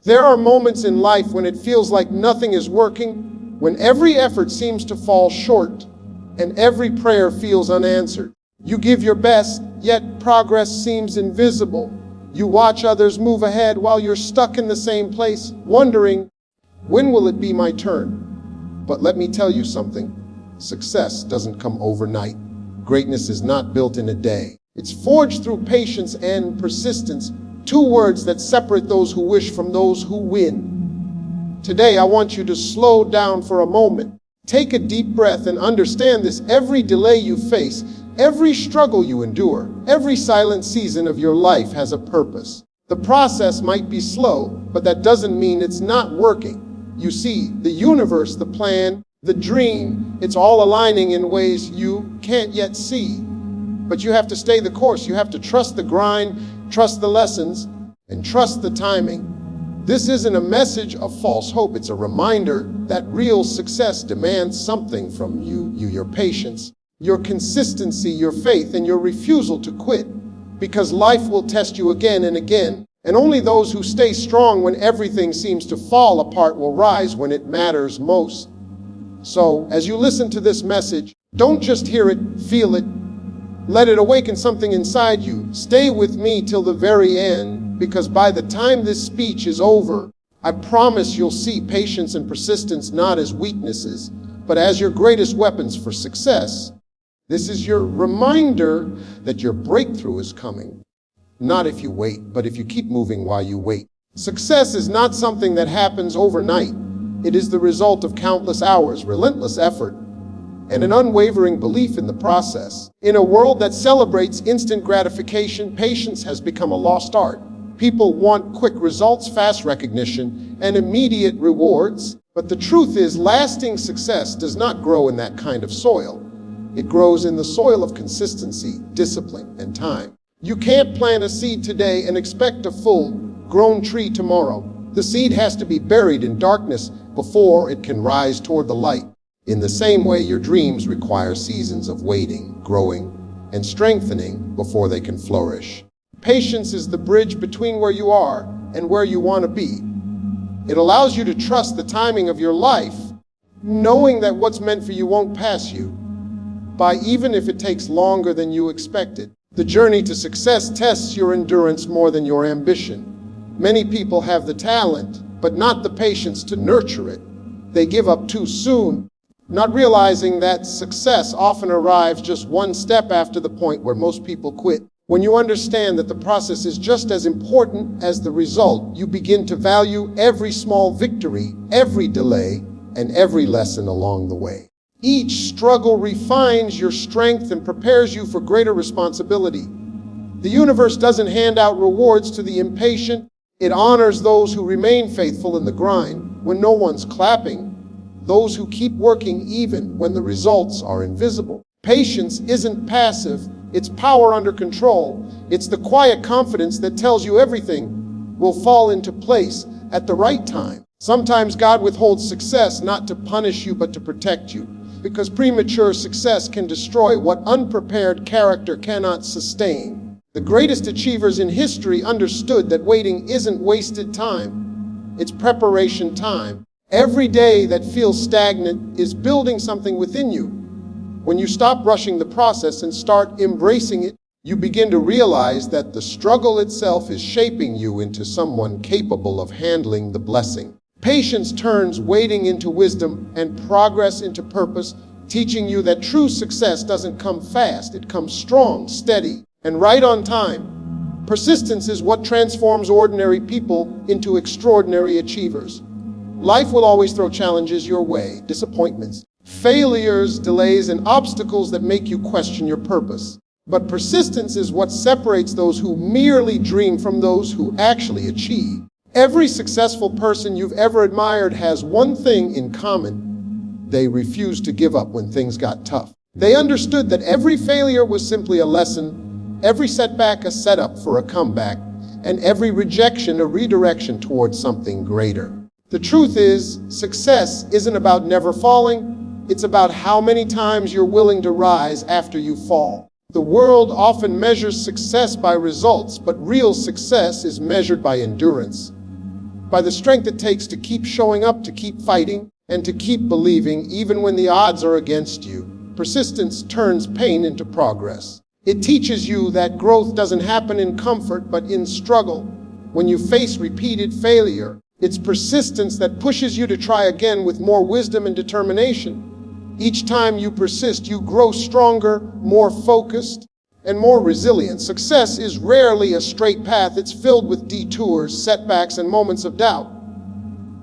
There are moments in life when it feels like nothing is working, when every effort seems to fall short, and every prayer feels unanswered. You give your best, yet progress seems invisible. You watch others move ahead while you're stuck in the same place, wondering, when will it be my turn? But let me tell you something. Success doesn't come overnight. Greatness is not built in a day. It's forged through patience and persistence, two words that separate those who wish from those who win. Today, I want you to slow down for a moment. Take a deep breath and understand this. Every delay you face, every struggle you endure, every silent season of your life has a purpose. The process might be slow, but that doesn't mean it's not working. You see, the universe, the plan, the dream, it's all aligning in ways you can't yet see. But you have to stay the course. You have to trust the grind, trust the lessons, and trust the timing. This isn't a message of false hope. It's a reminder that real success demands something from you, your patience, your consistency, your faith, and your refusal to quit. Because life will test you again and again. And only those who stay strong when everything seems to fall apart will rise when it matters most. So, as you listen to this message, don't just hear it, feel it. Let it awaken something inside you. Stay with me till the very end, because by the time this speech is over, I promise you'll see patience and persistence not as weaknesses, but as your greatest weapons for success. This is your reminder that your breakthrough is coming. Not if you wait, but if you keep moving while you wait. Success is not something that happens overnight. It is the result of countless hours, relentless effort, and an unwavering belief in the process. In a world that celebrates instant gratification, patience has become a lost art. People want quick results, fast recognition, and immediate rewards. But the truth is, lasting success does not grow in that kind of soil. It grows in the soil of consistency, discipline, and time. You can't plant a seed today and expect a full-grown tree tomorrow. The seed has to be buried in darkness before it can rise toward the light. In the same way, your dreams require seasons of waiting, growing, and strengthening before they can flourish. Patience is the bridge between where you are and where you want to be. It allows you to trust the timing of your life, knowing that what's meant for you won't pass you by, even if it takes longer than you expected. The journey to success tests your endurance more than your ambition. Many people have the talent, but not the patience to nurture it. They give up too soon, not realizing that success often arrives just one step after the point where most people quit. When you understand that the process is just as important as the result, you begin to value every small victory, every delay, and every lesson along the way. Each struggle refines your strength and prepares you for greater responsibility. The universe doesn't hand out rewards to the impatient. It honors those who remain faithful in the grind when no one's clapping, those who keep working even when the results are invisible. Patience isn't passive, it's power under control. It's the quiet confidence that tells you everything will fall into place at the right time. Sometimes God withholds success not to punish you but to protect you, because premature success can destroy what unprepared character cannot sustain. The greatest achievers in history understood that waiting isn't wasted time, it's preparation time. Every day that feels stagnant is building something within you. When you stop rushing the process and start embracing it, you begin to realize that the struggle itself is shaping you into someone capable of handling the blessing. Patience turns waiting into wisdom and progress into purpose, teaching you that true success doesn't come fast, it comes strong, steady, and right on time. Persistence is what transforms ordinary people into extraordinary achievers. Life will always throw challenges your way, disappointments, failures, delays, and obstacles that make you question your purpose. But persistence is what separates those who merely dream from those who actually achieve. Every successful person you've ever admired has one thing in common. They refused to give up when things got tough. They understood that every failure was simply a lesson, every setback a setup for a comeback, and every rejection a redirection towards something greater. The truth is, success isn't about never falling. It's about how many times you're willing to rise after you fall. The world often measures success by results, but real success is measured by endurance. by the strength it takes to keep showing up, to keep fighting, and to keep believing even when the odds are against you. Persistence turns pain into progress. It teaches you that growth doesn't happen in comfort, but in struggle. When you face repeated failure, it's persistence that pushes you to try again with more wisdom and determination. Each time you persist, you grow stronger, more focused, and more resilient. Success is rarely a straight path. It's filled with detours, setbacks, and moments of doubt.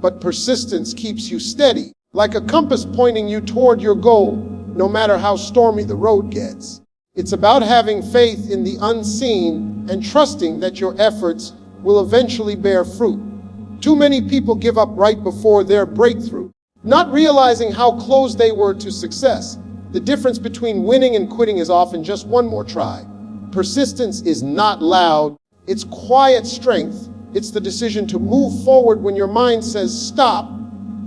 But persistence keeps you steady, like a compass pointing you toward your goal, no matter how stormy the road gets. It's about having faith in the unseen and trusting that your efforts will eventually bear fruit. Too many people give up right before their breakthrough, not realizing how close they were to success. The difference between winning and quitting is often just one more try. Persistence is not loud, it's quiet strength. It's the decision to move forward when your mind says stop,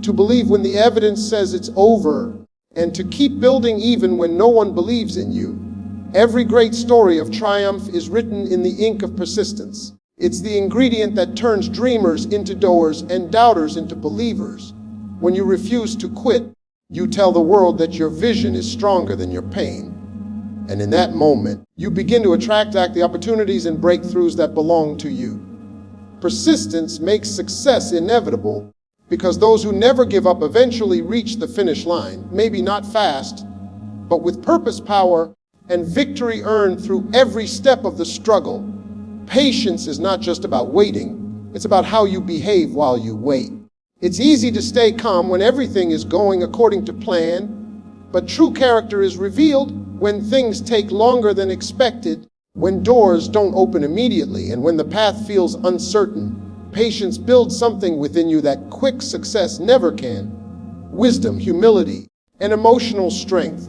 to believe when the evidence says it's over, and to keep building even when no one believes in you. Every great story of triumph is written in the ink of persistence. It's the ingredient that turns dreamers into doers and doubters into believers. When you refuse to quit, you tell the world that your vision is stronger than your pain. And in that moment, you begin to attract the opportunities and breakthroughs that belong to you. Persistence makes success inevitable because those who never give up eventually reach the finish line, maybe not fast, but with purpose, power, and victory earned through every step of the struggle. Patience is not just about waiting, it's about how you behave while you wait. It's easy to stay calm when everything is going according to plan, but true character is revealed when things take longer than expected, when doors don't open immediately, and when the path feels uncertain. Patience builds something within you that quick success never can. Wisdom, humility, and emotional strength.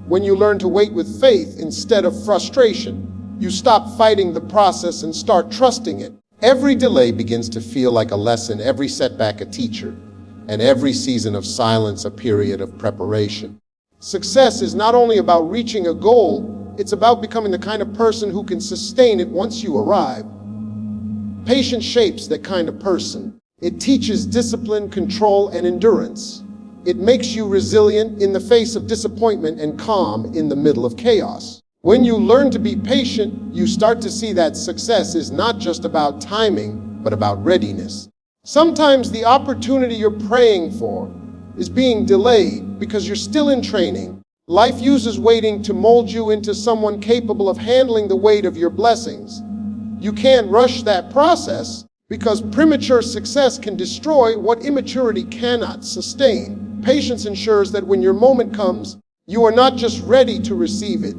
When you learn to wait with faith instead of frustration, you stop fighting the process and start trusting it. Every delay begins to feel like a lesson, every setback a teacher, and every season of silence a period of preparation. Success is not only about reaching a goal, it's about becoming the kind of person who can sustain it once you arrive. Patience shapes that kind of person. It teaches discipline, control, and endurance. It makes you resilient in the face of disappointment and calm in the middle of chaos. When you learn to be patient, you start to see that success is not just about timing, but about readiness. Sometimes the opportunity you're praying for is being delayed because you're still in training. Life uses waiting to mold you into someone capable of handling the weight of your blessings. You can't rush that process because premature success can destroy what immaturity cannot sustain. Patience ensures that when your moment comes, you are not just ready to receive it,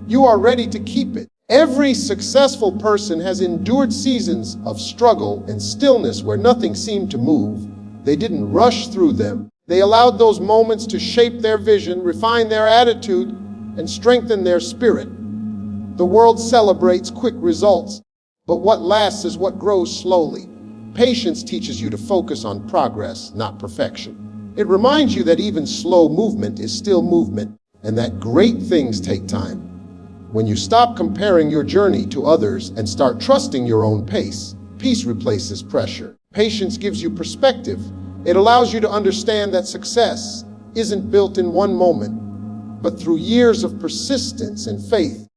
you are ready to keep it. Every successful person has endured seasons of struggle and stillness where nothing seemed to move. They didn't rush through them. They allowed those moments to shape their vision, refine their attitude, and strengthen their spirit. The world celebrates quick results, but what lasts is what grows slowly. Patience teaches you to focus on progress, not perfection. It reminds you that even slow movement is still movement, and that great things take time. When you stop comparing your journey to others and start trusting your own pace, peace replaces pressure. Patience gives you perspective. It allows you to understand that success isn't built in one moment, but through years of persistence and faith.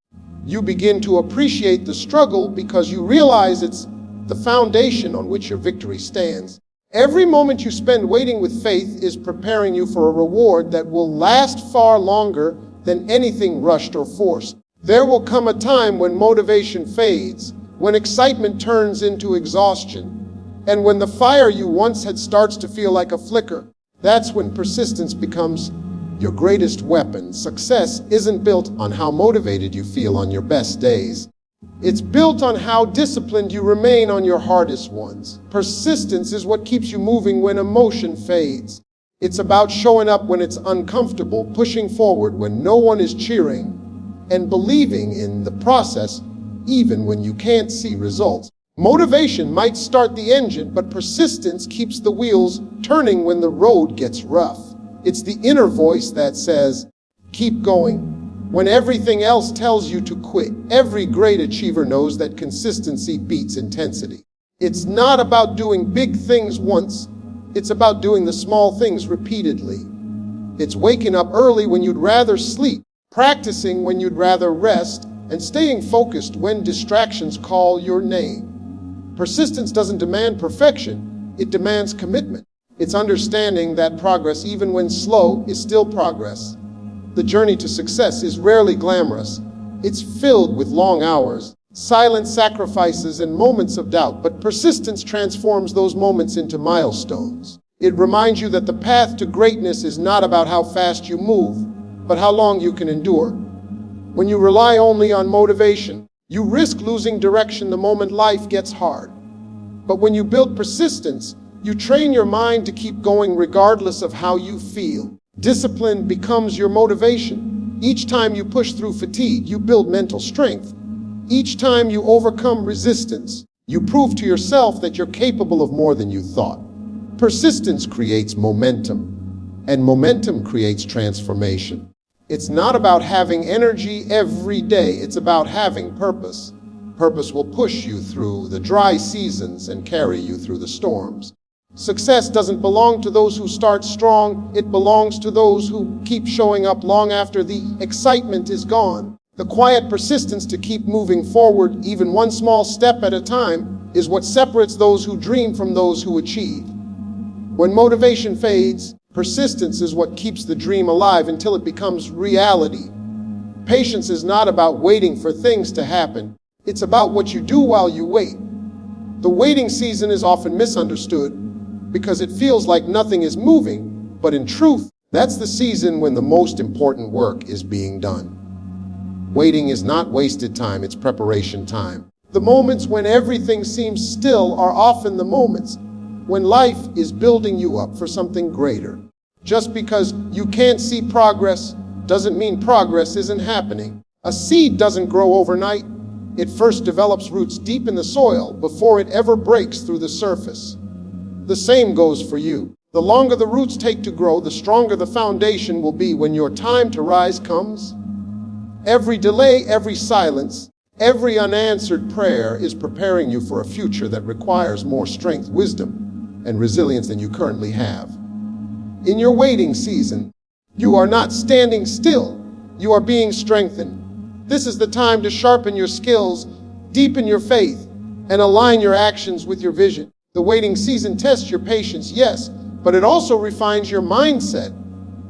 You begin to appreciate the struggle because you realize it's the foundation on which your victory stands. Every moment you spend waiting with faith is preparing you for a reward that will last far longer than anything rushed or forced. There will come a time when motivation fades, when excitement turns into exhaustion, and when the fire you once had starts to feel like a flicker. That's when persistence becomes your greatest weapon. Success isn't built on how motivated you feel on your best days. It's built on how disciplined you remain on your hardest ones. Persistence is what keeps you moving when emotion fades. It's about showing up when it's uncomfortable, pushing forward when no one is cheering, and believing in the process even when you can't see results. Motivation might start the engine, but persistence keeps the wheels turning when the road gets rough. It's the inner voice that says, keep going, when everything else tells you to quit. Every great achiever knows that consistency beats intensity. It's not about doing big things once. It's about doing the small things repeatedly. It's waking up early when you'd rather sleep, practicing when you'd rather rest, and staying focused when distractions call your name. Persistence doesn't demand perfection, it demands commitment. It's understanding that progress, even when slow, is still progress. The journey to success is rarely glamorous. It's filled with long hours, silent sacrifices, and moments of doubt, but persistence transforms those moments into milestones. It reminds you that the path to greatness is not about how fast you move, but how long you can endure. When you rely only on motivation, you risk losing direction the moment life gets hard. But when you build persistence, you train your mind to keep going regardless of how you feel. Discipline becomes your motivation. Each time you push through fatigue, you build mental strength. Each time you overcome resistance, you prove to yourself that you're capable of more than you thought. Persistence creates momentum, and momentum creates transformation. It's not about having energy every day, it's about having purpose. Purpose will push you through the dry seasons and carry you through the storms. Success doesn't belong to those who start strong, it belongs to those who keep showing up long after the excitement is gone. The quiet persistence to keep moving forward, even one small step at a time, is what separates those who dream from those who achieve. When motivation fades, persistence is what keeps the dream alive until it becomes reality. Patience is not about waiting for things to happen. It's about what you do while you wait. The waiting season is often misunderstood because it feels like nothing is moving, but in truth, that's the season when the most important work is being done. Waiting is not wasted time, it's preparation time. The moments when everything seems still are often the moments when life is building you up for something greater. Just because you can't see progress doesn't mean progress isn't happening. A seed doesn't grow overnight. It first develops roots deep in the soil before it ever breaks through the surface. The same goes for you. The longer the roots take to grow, the stronger the foundation will be when your time to rise comes. Every delay, every silence, every unanswered prayer is preparing you for a future that requires more strength, wisdom, and resilience than you currently have. In your waiting season, you are not standing still, you are being strengthened. This is the time to sharpen your skills, deepen your faith, and align your actions with your vision. The waiting season tests your patience, yes, but it also refines your mindset.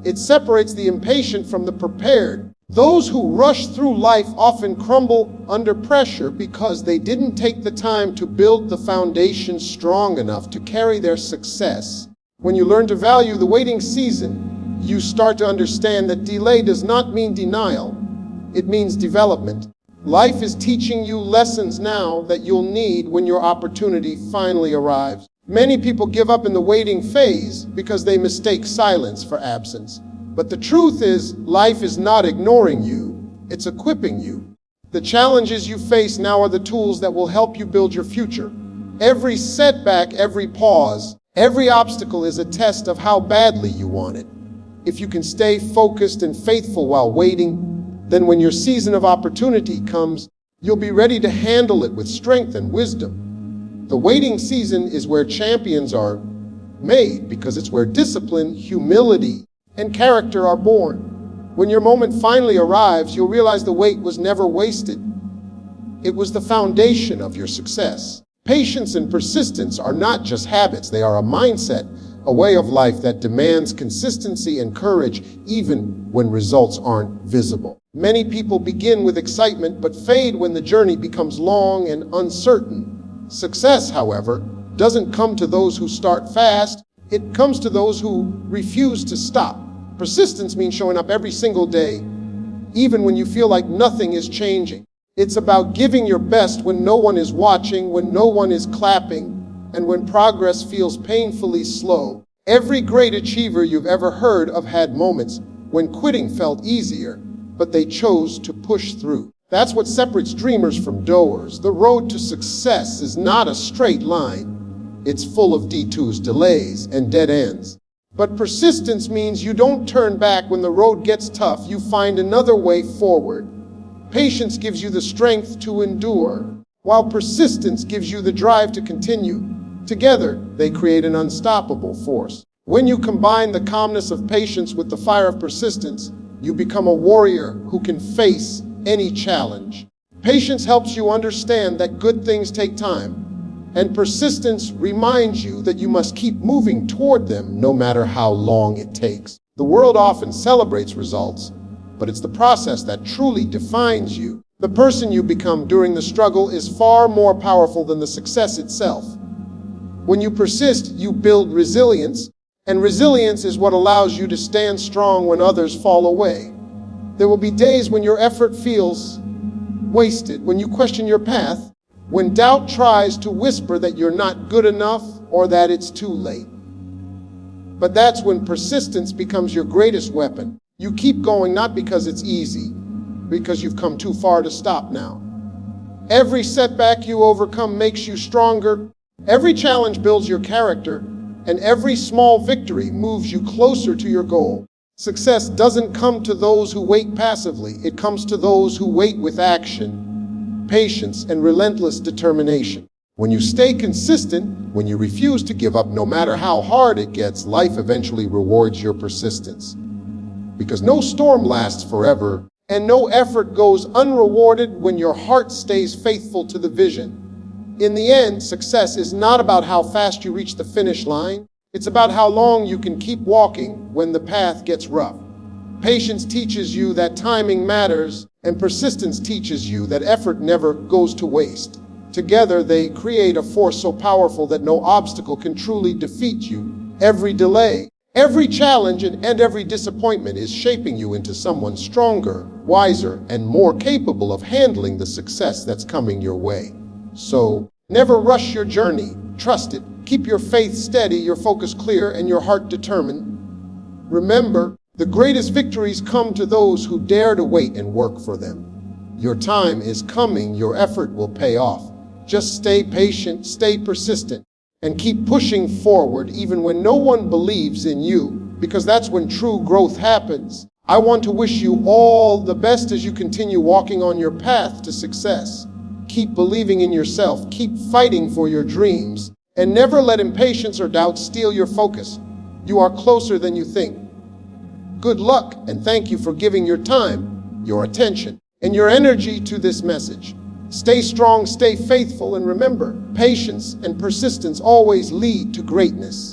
It separates the impatient from the prepared. Those who rush through life often crumble under pressure because they didn't take the time to build the foundation strong enough to carry their success. When you learn to value the waiting season, you start to understand that delay does not mean denial. It means development. Life is teaching you lessons now that you'll need when your opportunity finally arrives. Many people give up in the waiting phase because they mistake silence for absence. But the truth is, life is not ignoring you, it's equipping you. The challenges you face now are the tools that will help you build your future. Every setback, every pause, every obstacle is a test of how badly you want it. If you can stay focused and faithful while waiting, then when your season of opportunity comes, you'll be ready to handle it with strength and wisdom. The waiting season is where champions are made because it's where discipline, humility, and character are born. When your moment finally arrives, you'll realize the wait was never wasted. It was the foundation of your success. Patience and persistence are not just habits, they are a mindset, a way of life that demands consistency and courage even when results aren't visible. Many people begin with excitement but fade when the journey becomes long and uncertain. Success, however, doesn't come to those who start fast, it comes to those who refuse to stop. Persistence means showing up every single day, even when you feel like nothing is changing. It's about giving your best when no one is watching, when no one is clapping, and when progress feels painfully slow. Every great achiever you've ever heard of had moments when quitting felt easier, but they chose to push through. That's what separates dreamers from doers. The road to success is not a straight line. It's full of detours, delays, and dead ends. But persistence means you don't turn back when the road gets tough, you find another way forward. Patience gives you the strength to endure. while persistence gives you the drive to continue. Together, they create an unstoppable force. When you combine the calmness of patience with the fire of persistence, you become a warrior who can face any challenge. Patience helps you understand that good things take time, and persistence reminds you that you must keep moving toward them no matter how long it takes. The world often celebrates results, but it's the process that truly defines you. The person you become during the struggle is far more powerful than the success itself. When you persist, you build resilience, and resilience is what allows you to stand strong when others fall away. There will be days when your effort feels wasted, when you question your path, when doubt tries to whisper that you're not good enough or that it's too late. But that's when persistence becomes your greatest weapon. You keep going not because it's easy, because you've come too far to stop now. Every setback you overcome makes you stronger. Every challenge builds your character, and every small victory moves you closer to your goal. Success doesn't come to those who wait passively. It comes to those who wait with action, patience, and relentless determination. When you stay consistent, when you refuse to give up no matter how hard it gets, life eventually rewards your persistence. Because no storm lasts forever, and no effort goes unrewarded when your heart stays faithful to the vision. In the end, success is not about how fast you reach the finish line. It's about how long you can keep walking when the path gets rough. Patience teaches you that timing matters, and persistence teaches you that effort never goes to waste. Together, they create a force so powerful that no obstacle can truly defeat you. Every delay, every challenge, and every disappointment is shaping you into someone stronger, wiser, and more capable of handling the success that's coming your way. So, never rush your journey. Trust it. Keep your faith steady, your focus clear, and your heart determined. Remember, the greatest victories come to those who dare to wait and work for them. Your time is coming. Your effort will pay off. Just stay patient, stay persistent, and keep pushing forward even when no one believes in you, because that's when true growth happens. I want to wish you all the best as you continue walking on your path to success. Keep believing in yourself, keep fighting for your dreams, and never let impatience or doubt steal your focus. You are closer than you think. Good luck, and thank you for giving your time, your attention, and your energy to this message. Stay strong, stay faithful, and remember, patience and persistence always lead to greatness.